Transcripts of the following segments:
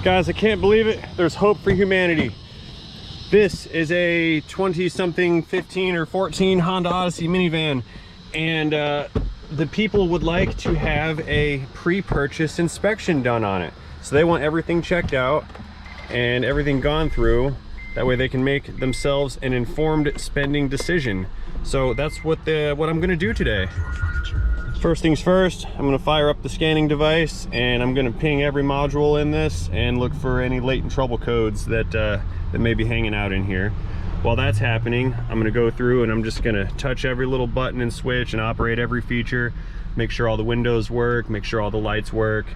Guys, I can't believe it. There's hope for humanity. This is a 20-something 15 or 14 Honda Odyssey minivan, and the people would like to have a pre-purchase inspection done on it. So they want everything checked out and everything gone through. That way they can make themselves an informed spending decision. So that's what I'm gonna do today. First things first, I'm gonna fire up the scanning device and I'm gonna ping every module in this and look for any latent trouble codes that may be hanging out in here. While that's happening, I'm gonna go through and I'm just gonna touch every little button and switch and operate every feature, make sure all the windows work, make sure all the lights work.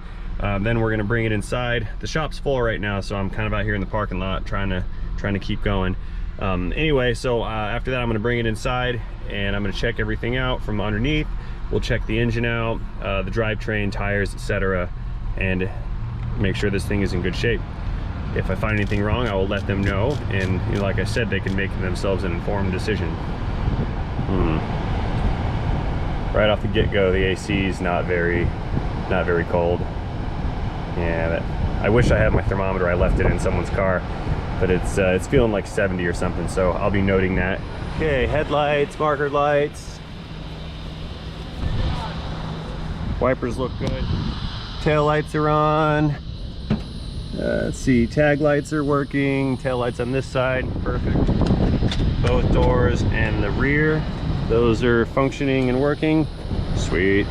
Then we're gonna bring it inside. The shop's full right now, so I'm kind of out here in the parking lot trying to keep going. Anyway, so after that I'm gonna bring it inside and I'm gonna check everything out from underneath. We'll check the engine out, the drivetrain, tires, etc., and make sure this thing is in good shape. If I find anything wrong, I will let them know, and you know, like I said, they can make themselves an informed decision. Right off the get-go, the AC is not very cold. Yeah, I wish I had my thermometer. I left it in someone's car, but it's feeling like 70 or something, so I'll be noting that. Okay, headlights, marker lights. Wipers look good. Tail lights are on. Let's see, tag lights are working. Tail lights on this side, perfect. Both doors and the rear, those are functioning and working. Sweet.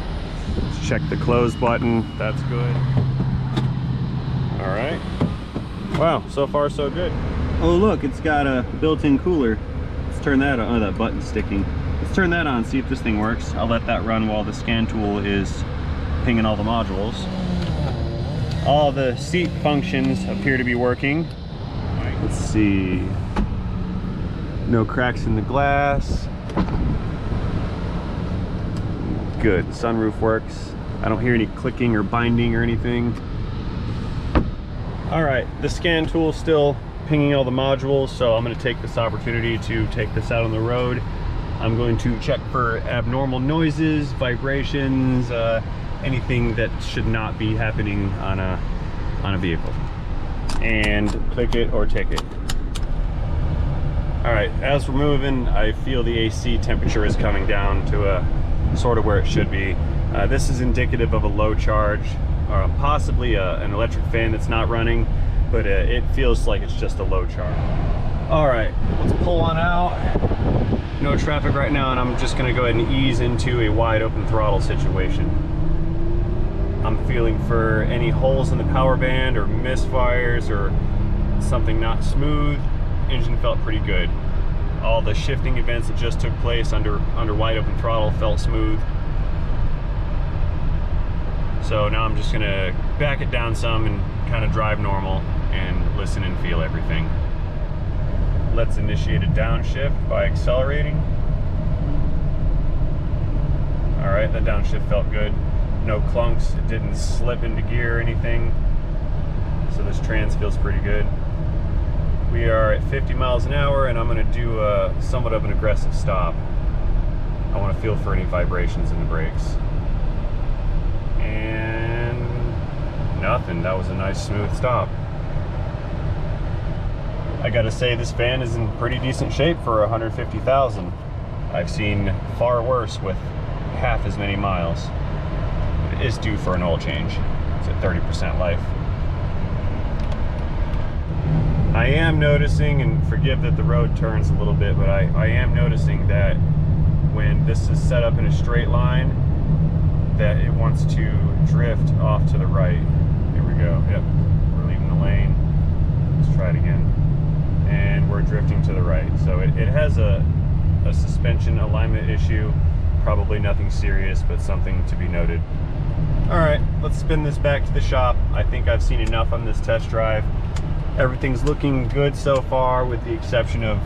Let's check the close button, that's good. All right. Wow, so far so good. Oh look, it's got a built-in cooler. Let's turn that on. Oh, that button's sticking. Let's turn that on, see if this thing works. I'll let that run while the scan tool is pinging all the modules. All the seat functions appear to be working. Let's see. No cracks in the glass. Good, sunroof works. I don't hear any clicking or binding or anything. All right, the scan tool is still pinging all the modules, so I'm gonna take this opportunity to take this out on the road. I'm going to check for abnormal noises, vibrations, anything that should not be happening on a vehicle. And click it or ticket. All right, as we're moving, I feel the AC temperature is coming down to a sort of where it should be. This is indicative of a low charge, or possibly an electric fan that's not running, but it feels like it's just a low charge. All right, let's pull on out. No traffic right now, and I'm just gonna go ahead and ease into a wide open throttle situation. I'm feeling for any holes in the power band or misfires or something not smooth. Engine felt pretty good. All the shifting events that just took place under wide open throttle felt smooth. So now I'm just gonna back it down some and kind of drive normal and listen and feel everything. Let's initiate a downshift by accelerating. All right, that downshift felt good. No clunks, it didn't slip into gear or anything. So this trans feels pretty good. We are at 50 miles an hour and I'm gonna do somewhat of an aggressive stop. I wanna feel for any vibrations in the brakes. And nothing, that was a nice smooth stop. I gotta say, this van is in pretty decent shape for 150,000. I've seen far worse with half as many miles. It is due for an oil change. It's at 30% life. I am noticing, and forgive that the road turns a little bit, but I am noticing that when this is set up in a straight line, that it wants to drift off to the right. Here we go, yep, we're leaving the lane. Let's try it again. And we're drifting to the right. So it has a suspension alignment issue, probably nothing serious, but something to be noted. All right, let's spin this back to the shop. I think I've seen enough on this test drive. Everything's looking good so far, with the exception of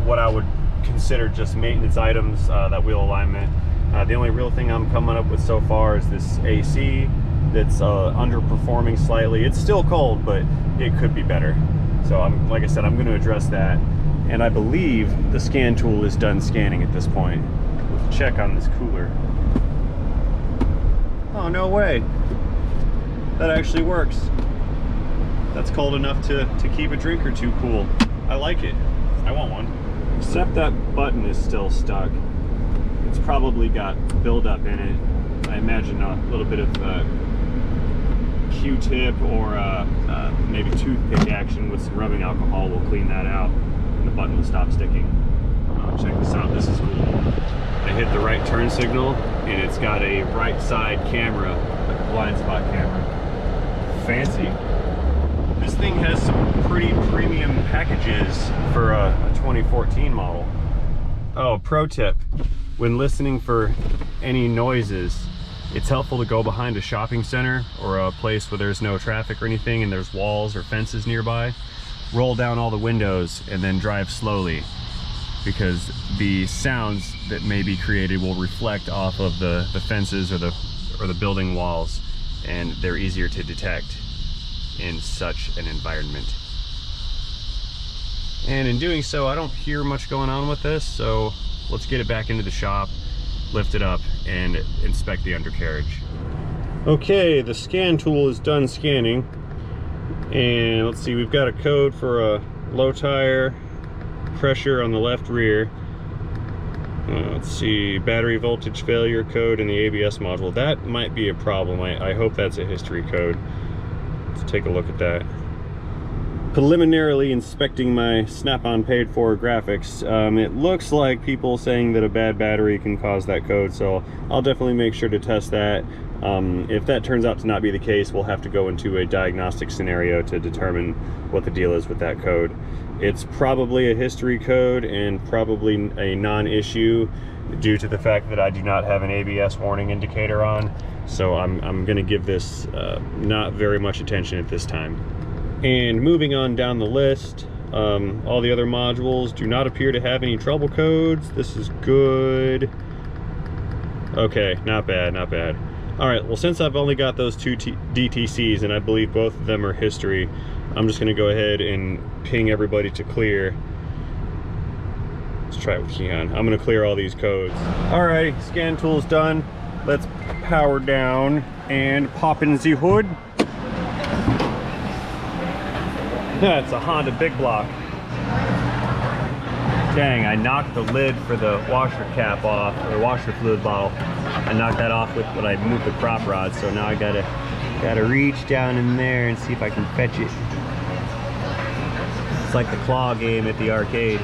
what I would consider just maintenance items, that wheel alignment. The only real thing I'm coming up with so far is this AC that's underperforming slightly. It's still cold, but it could be better. So like I said, I'm going to address that. And I believe the scan tool is done scanning at this point. Let's check on this cooler. Oh, no way. That actually works. That's cold enough to keep a drink or two cool. I like it. I want one. Except that button is still stuck. It's probably got buildup in it. I imagine a little bit of Q-tip or maybe toothpick action with some rubbing alcohol will clean that out, and the button will stop sticking. Check this out. This is cool. I hit the right turn signal, and it's got a right side camera, like a blind spot camera. Fancy. This thing has some pretty premium packages for a 2014 model. Oh, pro tip. When listening for any noises, it's helpful to go behind a shopping center or a place where there's no traffic or anything and there's walls or fences nearby. Roll down all the windows and then drive slowly, because the sounds that may be created will reflect off of the fences or the building walls, and they're easier to detect in such an environment. And in doing so, I don't hear much going on with this, so let's get it back into the shop, lift it up, and inspect the undercarriage. Okay, the scan tool is done scanning, and let's see, we've got a code for a low tire pressure on the left rear. Let's see, battery voltage failure code in the ABS module. That might be a problem. I hope that's a history code. Let's take a look at that. Preliminarily inspecting my Snap-on paid for graphics, it looks like people saying that a bad battery can cause that code, so I'll definitely make sure to test that. If that turns out to not be the case, we'll have to go into a diagnostic scenario to determine what the deal is with that code. It's probably a history code and probably a non-issue due to the fact that I do not have an ABS warning indicator on, so I'm going to give this not very much attention at this time. And moving on down the list, all the other modules do not appear to have any trouble codes. This is good. Okay, not bad, not bad. All right, well, since I've only got those two DTCs and I believe both of them are history, I'm just gonna go ahead and ping everybody to clear. Let's try it with Keon. I'm gonna clear all these codes. All right, scan tool's done. Let's power down and pop in the hood. Yeah, it's a Honda Big Block. Dang, I knocked the lid for the washer cap off, or the washer fluid bottle. I knocked that off with when I moved the prop rod, so now I gotta reach down in there and see if I can fetch it. It's like the claw game at the arcade.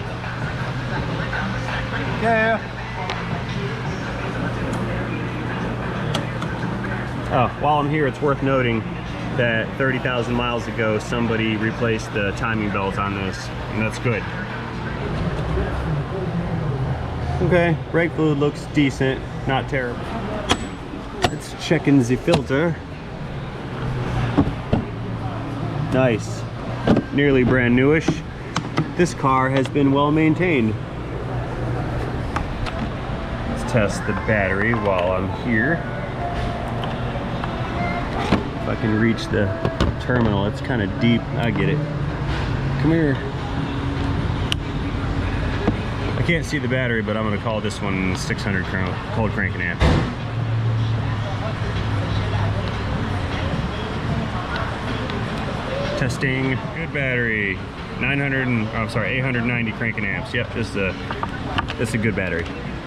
Yeah. Oh, while I'm here, it's worth noting that 30,000 miles ago, somebody replaced the timing belt on this, and that's good. Okay, brake fluid looks decent, not terrible. Let's check in the filter. Nice, nearly brand newish. This car has been well maintained. Let's test the battery while I'm here. If I can reach the terminal, it's kind of deep. I get it. Come here. I can't see the battery, but I'm going to call this one 600 cold cranking amp. Testing. Good battery. 890 cranking amps. Yep, this is a good battery.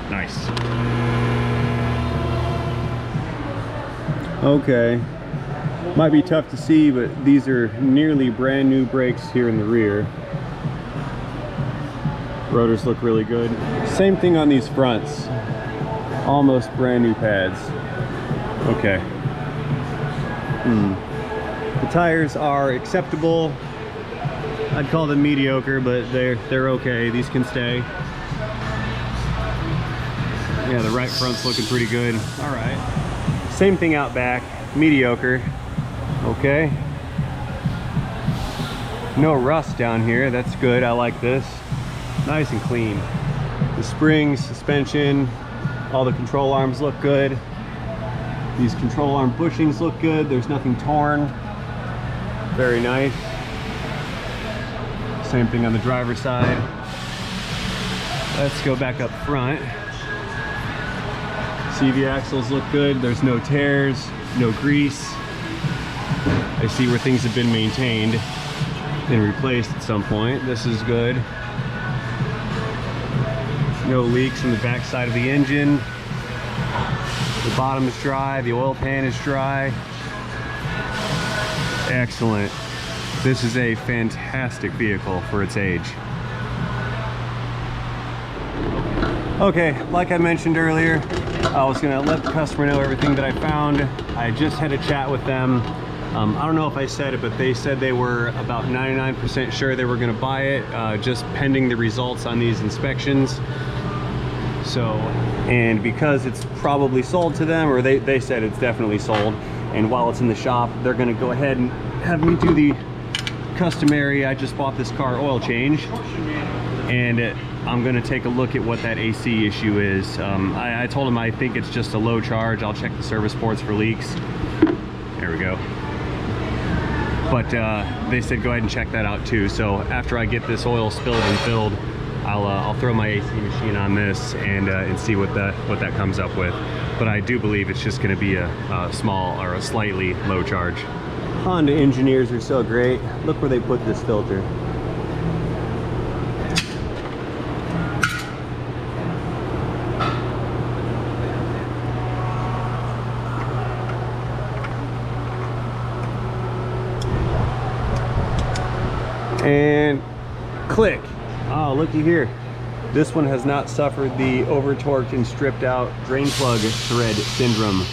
Nice. Okay. Might be tough to see, but these are nearly brand new brakes here in the rear. Rotors look really good. Same thing on these fronts. Almost brand new pads. Okay. The tires are acceptable. I'd call them mediocre, but they're okay. These can stay. Yeah, the right front's looking pretty good. All right. Same thing out back. Mediocre. Okay. No rust down here. That's good. I like this. Nice and clean. The springs, suspension, all the control arms look good. These control arm bushings look good. There's nothing torn. Very nice. Same thing on the driver's side. Let's go back up front. CV axles look good. There's no tears, no grease. I see where things have been maintained and replaced at some point. This is good. No leaks in the back side of the engine. The bottom is dry, the oil pan is dry. Excellent. This is a fantastic vehicle for its age. Okay, like I mentioned earlier, I was gonna let the customer know everything that I found. I just had a chat with them. I don't know if I said it, but they said they were about 99% sure they were gonna buy it, just pending the results on these inspections. So, and because it's probably sold to them, or they said it's definitely sold, and while it's in the shop, they're gonna go ahead and have me do the customary, I just bought this car oil change, and I'm gonna take a look at what that AC issue is. I told them I think it's just a low charge. I'll check the service ports for leaks. There we go. But they said go ahead and check that out too. So after I get this oil spilled and filled, I'll throw my AC machine on this and see what that comes up with. But I do believe it's just going to be a small or a slightly low charge. Honda engineers are so great. Look where they put this filter. And click. Oh, looky here. This one has not suffered the over-torqued and stripped out drain plug thread syndrome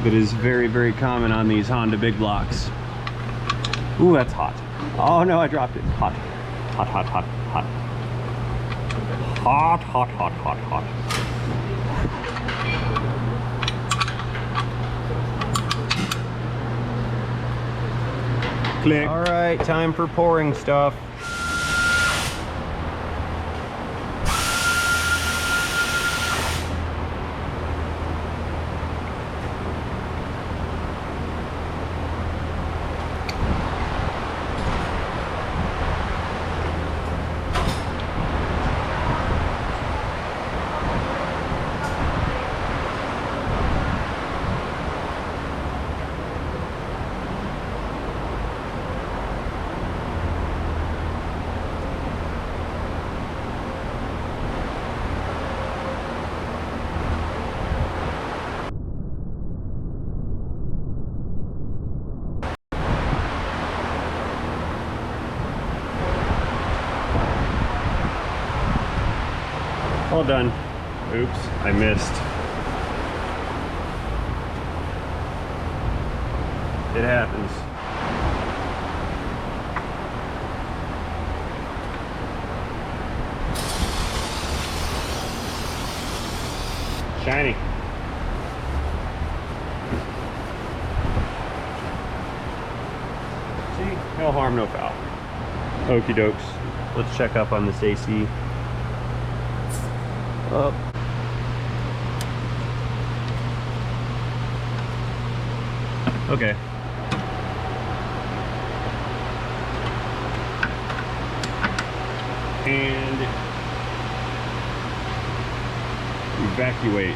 that is very, very common on these Honda big blocks. Ooh, that's hot. Oh no, I dropped it. Hot. Hot, hot, hot, hot. Hot, hot, hot, hot, hot. Click. All right, time for pouring stuff. All done. Oops, I missed. It happens. Shiny. See, no harm, no foul. Okie dokes. Let's check up on this AC. Up. Okay. And evacuate.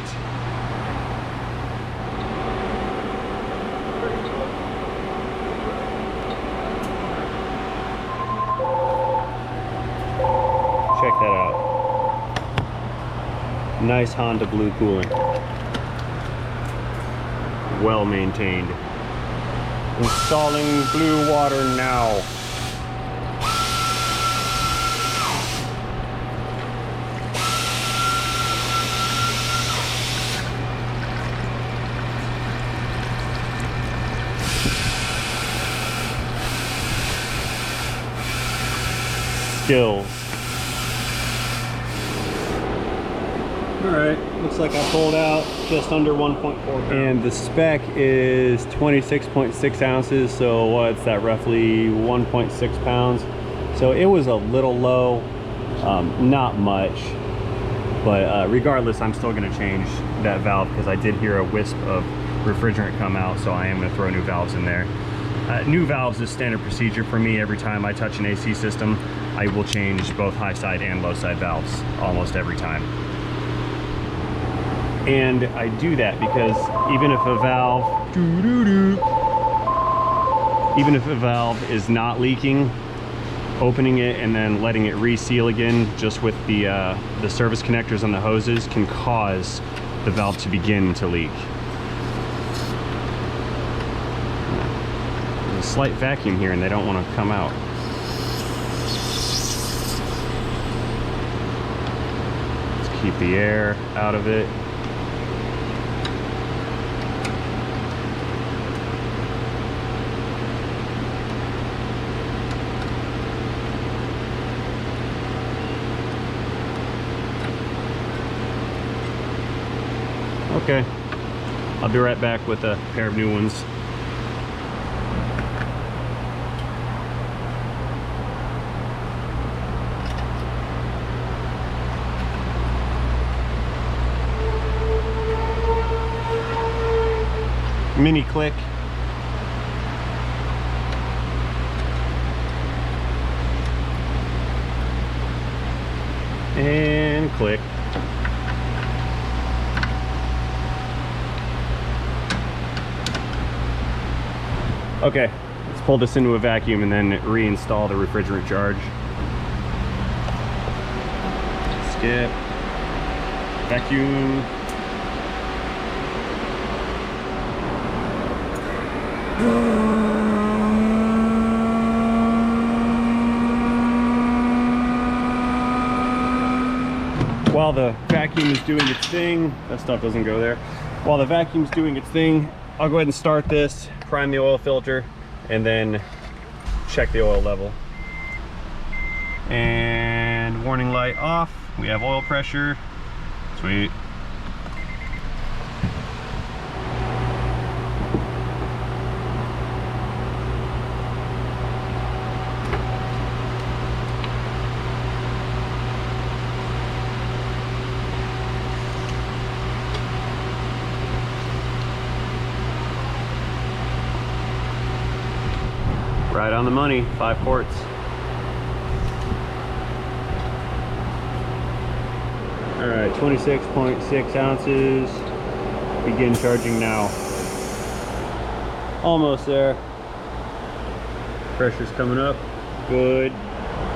Check that out. Nice Honda blue cooling. Well maintained. Installing blue water now. Skills. Alright, looks like I pulled out just under 1.4 pounds. And the spec is 26.6 ounces, so what's that, roughly 1.6 pounds. So it was a little low, not much, but regardless, I'm still going to change that valve because I did hear a wisp of refrigerant come out, so I am going to throw new valves in there. New valves is standard procedure for me. Every time I touch an AC system, I will change both high side and low side valves almost every time. And I do that because even if a valve even if a valve is not leaking, opening it and then letting it reseal again just with the service connectors on the hoses can cause the valve to begin to leak. There's a slight vacuum here and they don't want to come out. Let's keep the air out of it. Okay, I'll be right back with a pair of new ones. Mini click. And click. Okay, let's pull this into a vacuum and then reinstall the refrigerant charge. Skip. Vacuum. While the vacuum is doing its thing, that stuff doesn't go there. While the vacuum's doing its thing, I'll go ahead and start this, prime the oil filter, and then check the oil level. And warning light off. We have oil pressure. Sweet. Right on the money, 5 quarts. All right, 26.6 ounces. Begin charging now. Almost there. Pressure's coming up. Good.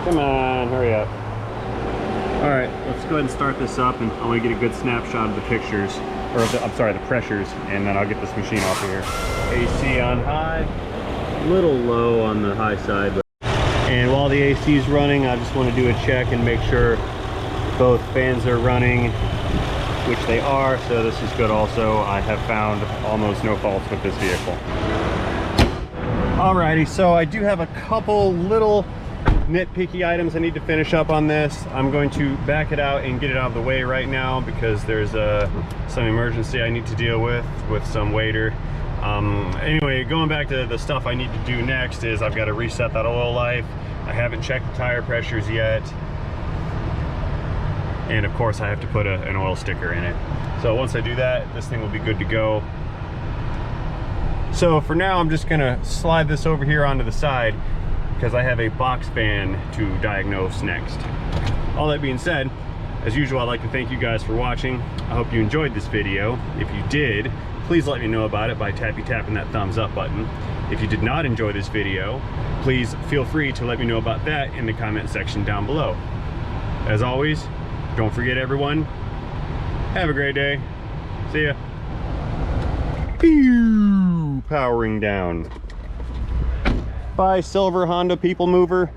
Come on, hurry up. All right, let's go ahead and start this up, and I want to get a good snapshot of the pictures, or of the, I'm sorry, the pressures, and then I'll get this machine off of here. AC on high. A little low on the high side, but... and while the AC is running, I just want to do a check and make sure both fans are running, which they are, so this is good also. I have found almost no faults with this vehicle. Alrighty, so I do have a couple little nitpicky items I need to finish up on this. I'm going to back it out and get it out of the way right now because there's some emergency I need to deal with some waiter. Anyway, going back to the stuff I need to do next is I've got to reset that oil life. I haven't checked the tire pressures yet. And of course I have to put an oil sticker in it. So once I do that, this thing will be good to go. So for now, I'm just gonna slide this over here onto the side because I have a box fan to diagnose next. All that being said, as usual, I'd like to thank you guys for watching. I hope you enjoyed this video. If you did, please let me know about it by tapping that thumbs up button. If you did not enjoy this video, please feel free to let me know about that in the comment section down below. As always, don't forget everyone, have a great day. See ya. Pew! Powering down. Bye, silver Honda people mover.